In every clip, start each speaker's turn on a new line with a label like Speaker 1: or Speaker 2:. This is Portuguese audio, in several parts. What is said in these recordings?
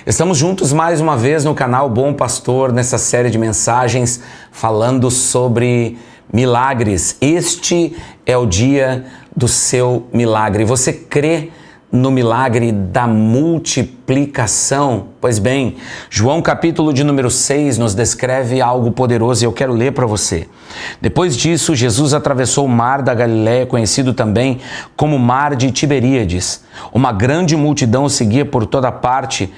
Speaker 1: Estamos juntos mais uma vez no canal Bom Pastor, nessa série de mensagens falando sobre milagres. Este é o dia do seu milagre. Você crê no milagre da multiplicação? Pois bem, João capítulo de número 6 nos descreve algo poderoso e eu quero ler para você. Depois disso, Jesus atravessou o mar da Galiléia, conhecido também como mar de Tiberíades. Uma grande multidão o seguia por toda parte,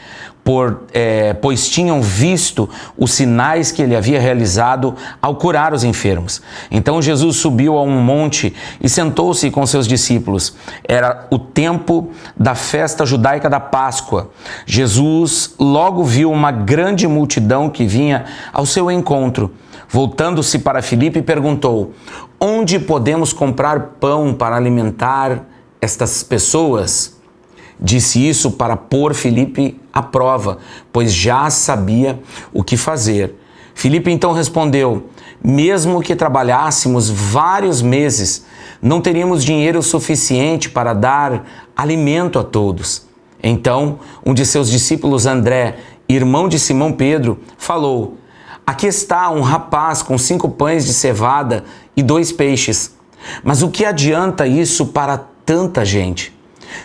Speaker 1: pois tinham visto os sinais que ele havia realizado ao curar os enfermos. Então Jesus subiu a um monte e sentou-se com seus discípulos. Era o tempo da festa judaica da Páscoa. Jesus logo viu uma grande multidão que vinha ao seu encontro. Voltando-se para Filipe, perguntou: onde podemos comprar pão para alimentar estas pessoas? Disse isso para pôr Filipe à prova, pois já sabia o que fazer. Filipe então respondeu: mesmo que trabalhássemos vários meses, não teríamos dinheiro suficiente para dar alimento a todos. Então, um de seus discípulos, André, irmão de Simão Pedro, falou: aqui está um rapaz com 5 pães de cevada e 2 peixes. Mas o que adianta isso para tanta gente?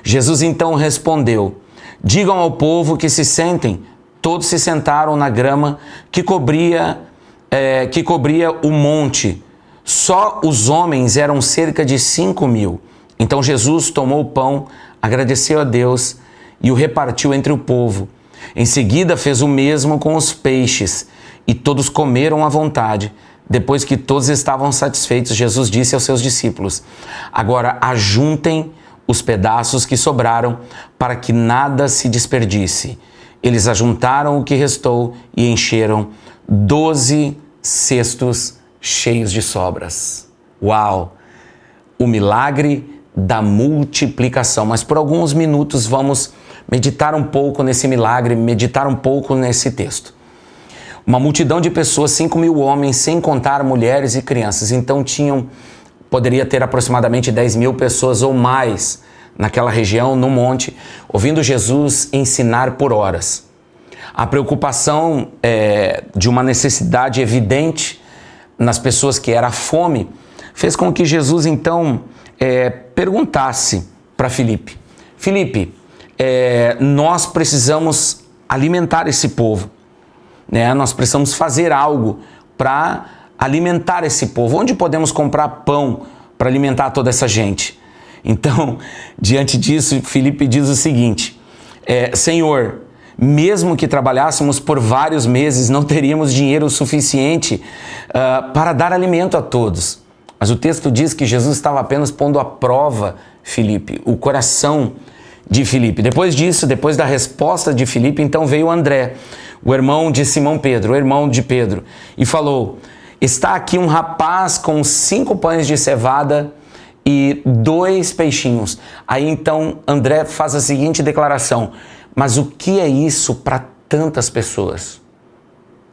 Speaker 1: Jesus então respondeu: digam ao povo que se sentem. Todos se sentaram na grama que cobria o monte. Só os homens eram cerca de 5.000. Então Jesus tomou o pão, agradeceu a Deus e o repartiu entre o povo. Em seguida fez o mesmo com os peixes e todos comeram à vontade. Depois que todos estavam satisfeitos, Jesus disse aos seus discípulos: agora ajuntem os pedaços que sobraram, para que nada se desperdice. Eles ajuntaram o que restou e encheram 12 cestos cheios de sobras. Uau! O milagre da multiplicação. Mas por alguns minutos vamos meditar um pouco nesse milagre, meditar um pouco nesse texto. Uma multidão de pessoas, 5.000 homens, sem contar mulheres e crianças. Então poderia ter aproximadamente 10.000 pessoas ou mais naquela região, no monte, ouvindo Jesus ensinar por horas. A preocupação de uma necessidade evidente nas pessoas, que era a fome, fez com que Jesus então perguntasse para Filipe: Filipe, nós precisamos alimentar esse povo, né? Nós precisamos fazer algo para alimentar esse povo. Onde podemos comprar pão para alimentar toda essa gente? Então, diante disso, Filipe diz o seguinte: Senhor, mesmo que trabalhássemos por vários meses, não teríamos dinheiro suficiente para dar alimento a todos. Mas o texto diz que Jesus estava apenas pondo à prova Filipe, o coração de Filipe. Depois disso, depois da resposta de Filipe, então veio André, o irmão de Simão Pedro, o irmão de Pedro, e falou: está aqui um rapaz com 5 pães de cevada e 2 peixinhos. Aí então André faz a seguinte declaração: mas o que é isso para tantas pessoas?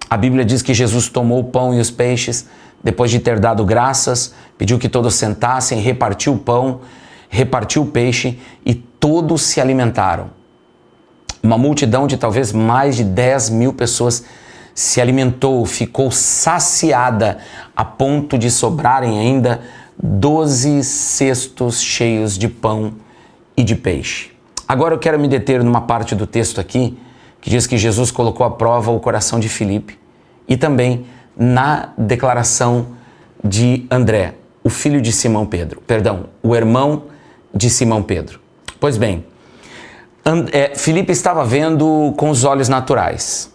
Speaker 1: A Bíblia diz que Jesus tomou o pão e os peixes, depois de ter dado graças, pediu que todos sentassem, repartiu o pão, repartiu o peixe e todos se alimentaram. Uma multidão de talvez mais de 10.000 pessoas se alimentou, ficou saciada a ponto de sobrarem ainda 12 cestos cheios de pão e de peixe. Agora eu quero me deter numa parte do texto aqui que diz que Jesus colocou à prova o coração de Filipe e também na declaração de André, o filho de Simão Pedro, o irmão de Simão Pedro. Pois bem, Filipe estava vendo com os olhos naturais.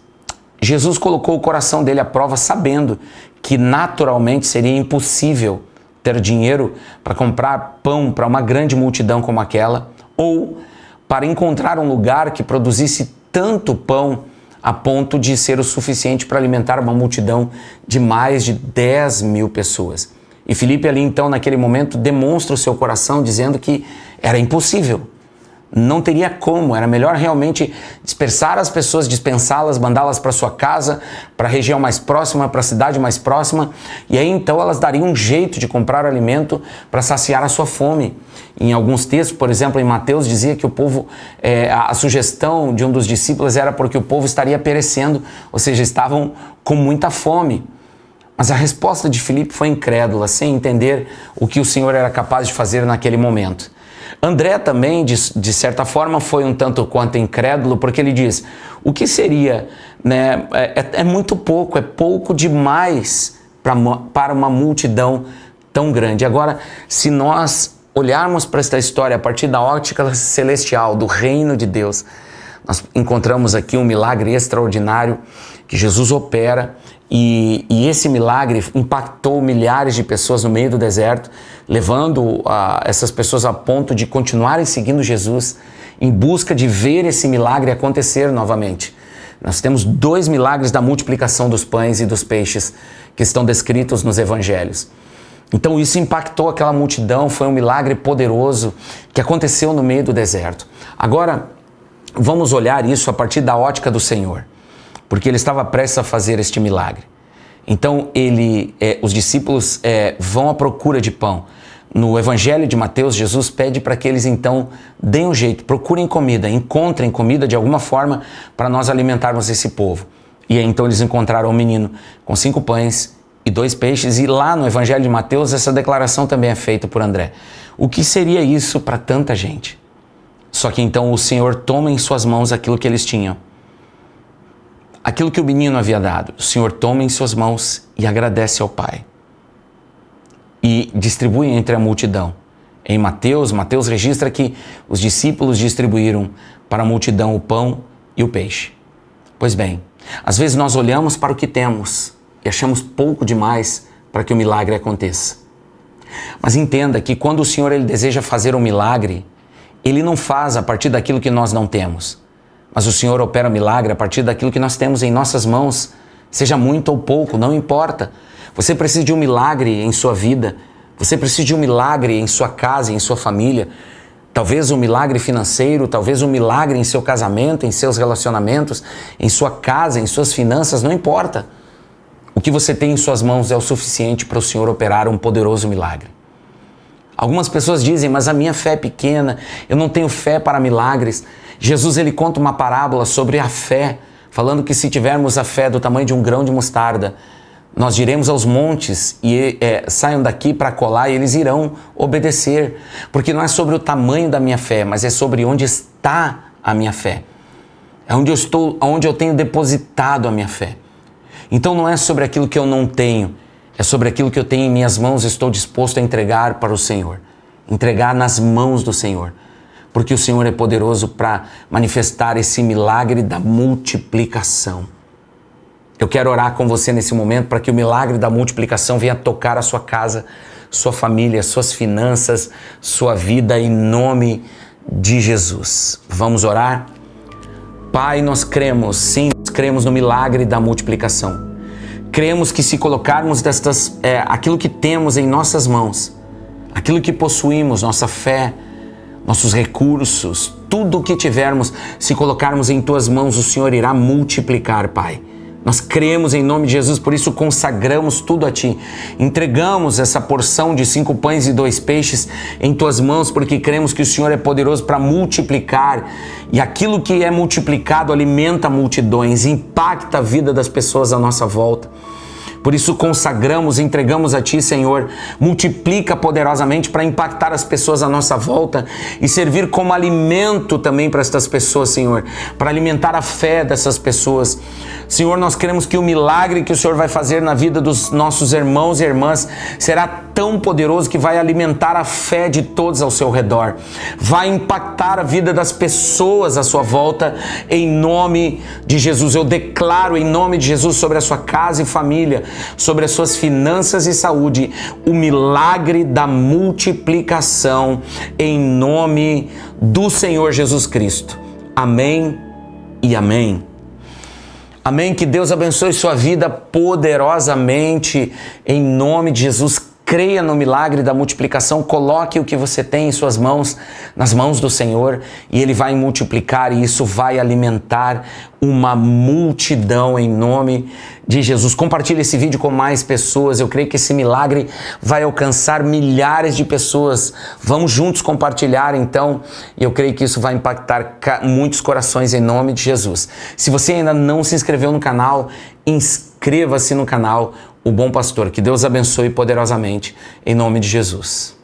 Speaker 1: Jesus colocou o coração dele à prova, sabendo que naturalmente seria impossível ter dinheiro para comprar pão para uma grande multidão como aquela, ou para encontrar um lugar que produzisse tanto pão a ponto de ser o suficiente para alimentar uma multidão de mais de 10.000 pessoas. E Filipe ali então, naquele momento, demonstra o seu coração dizendo que era impossível. Não teria como, era melhor realmente dispersar as pessoas, dispensá-las, mandá-las para sua casa, para a região mais próxima, para a cidade mais próxima, e aí então elas dariam um jeito de comprar alimento para saciar a sua fome. Em alguns textos, por exemplo, em Mateus, dizia que o povo, a sugestão de um dos discípulos era porque o povo estaria perecendo, ou seja, estavam com muita fome. Mas a resposta de Filipe foi incrédula, sem entender o que o Senhor era capaz de fazer naquele momento. André também, de certa forma, foi um tanto quanto incrédulo, porque ele diz, o que seria, né? É muito pouco, é pouco demais para uma multidão tão grande. Agora, se nós olharmos para esta história a partir da ótica celestial, do reino de Deus, nós encontramos aqui um milagre extraordinário que Jesus opera, e esse milagre impactou milhares de pessoas no meio do deserto, levando essas pessoas a ponto de continuarem seguindo Jesus em busca de ver esse milagre acontecer novamente. Nós temos 2 milagres da multiplicação dos pães e dos peixes que estão descritos nos evangelhos. Então isso impactou aquela multidão, foi um milagre poderoso que aconteceu no meio do deserto. Agora, vamos olhar isso a partir da ótica do Senhor, porque ele estava prestes a fazer este milagre. Então os discípulos vão à procura de pão. No Evangelho de Mateus, Jesus pede para que eles então deem um jeito, procurem comida, encontrem comida de alguma forma para nós alimentarmos esse povo. E aí, então eles encontraram um menino com 5 pães e 2 peixes, e lá no Evangelho de Mateus essa declaração também é feita por André. O que seria isso para tanta gente? Só que então o Senhor toma em suas mãos aquilo que eles tinham. Aquilo que o menino havia dado, o Senhor toma em suas mãos e agradece ao Pai. E distribui entre a multidão. Em Mateus registra que os discípulos distribuíram para a multidão o pão e o peixe. Pois bem, às vezes nós olhamos para o que temos e achamos pouco demais para que o milagre aconteça. Mas entenda que quando o Senhor ele deseja fazer um milagre, Ele não faz a partir daquilo que nós não temos. Mas o Senhor opera o milagre a partir daquilo que nós temos em nossas mãos, seja muito ou pouco, não importa. Você precisa de um milagre em sua vida, você precisa de um milagre em sua casa, em sua família, talvez um milagre financeiro, talvez um milagre em seu casamento, em seus relacionamentos, em sua casa, em suas finanças, não importa. O que você tem em suas mãos é o suficiente para o Senhor operar um poderoso milagre. Algumas pessoas dizem, mas a minha fé é pequena, eu não tenho fé para milagres. Jesus ele conta uma parábola sobre a fé, falando que se tivermos a fé do tamanho de um grão de mostarda, nós diremos aos montes e saiam daqui para colar e eles irão obedecer. Porque não é sobre o tamanho da minha fé, mas é sobre onde está a minha fé. É onde eu tenho depositado a minha fé. Então não é sobre aquilo que eu não tenho, é sobre aquilo que eu tenho em minhas mãos, estou disposto a entregar para o Senhor. Entregar nas mãos do Senhor. Porque o Senhor é poderoso para manifestar esse milagre da multiplicação. Eu quero orar com você nesse momento para que o milagre da multiplicação venha tocar a sua casa, sua família, suas finanças, sua vida, em nome de Jesus. Vamos orar? Pai, nós cremos, sim, nós cremos no milagre da multiplicação. Cremos que se colocarmos aquilo que temos em nossas mãos, aquilo que possuímos, nossa fé, nossos recursos, tudo o que tivermos, se colocarmos em Tuas mãos, o Senhor irá multiplicar, Pai. Nós cremos em nome de Jesus, por isso consagramos tudo a Ti. Entregamos essa porção de 5 pães e 2 peixes em Tuas mãos, porque cremos que o Senhor é poderoso para multiplicar. E aquilo que é multiplicado alimenta multidões, impacta a vida das pessoas à nossa volta. Por isso consagramos, entregamos a Ti, Senhor. Multiplica poderosamente para impactar as pessoas à nossa volta e servir como alimento também para estas pessoas, Senhor. Para alimentar a fé dessas pessoas. Senhor, nós queremos que o milagre que o Senhor vai fazer na vida dos nossos irmãos e irmãs será tão poderoso que vai alimentar a fé de todos ao seu redor. Vai impactar a vida das pessoas à sua volta em nome de Jesus. Eu declaro em nome de Jesus sobre a sua casa e família, sobre as suas finanças e saúde, o milagre da multiplicação em nome do Senhor Jesus Cristo. Amém e amém. Amém, que Deus abençoe sua vida poderosamente em nome de Jesus. creia no milagre da multiplicação, coloque o que você tem em suas mãos, nas mãos do Senhor, e Ele vai multiplicar, e isso vai alimentar uma multidão em nome de Jesus. Compartilhe esse vídeo com mais pessoas, eu creio que esse milagre vai alcançar milhares de pessoas. Vamos juntos compartilhar então, e eu creio que isso vai impactar muitos corações em nome de Jesus. Se você ainda não se inscreveu no canal, inscreva-se no canal O Bom Pastor. Que Deus abençoe poderosamente em nome de Jesus.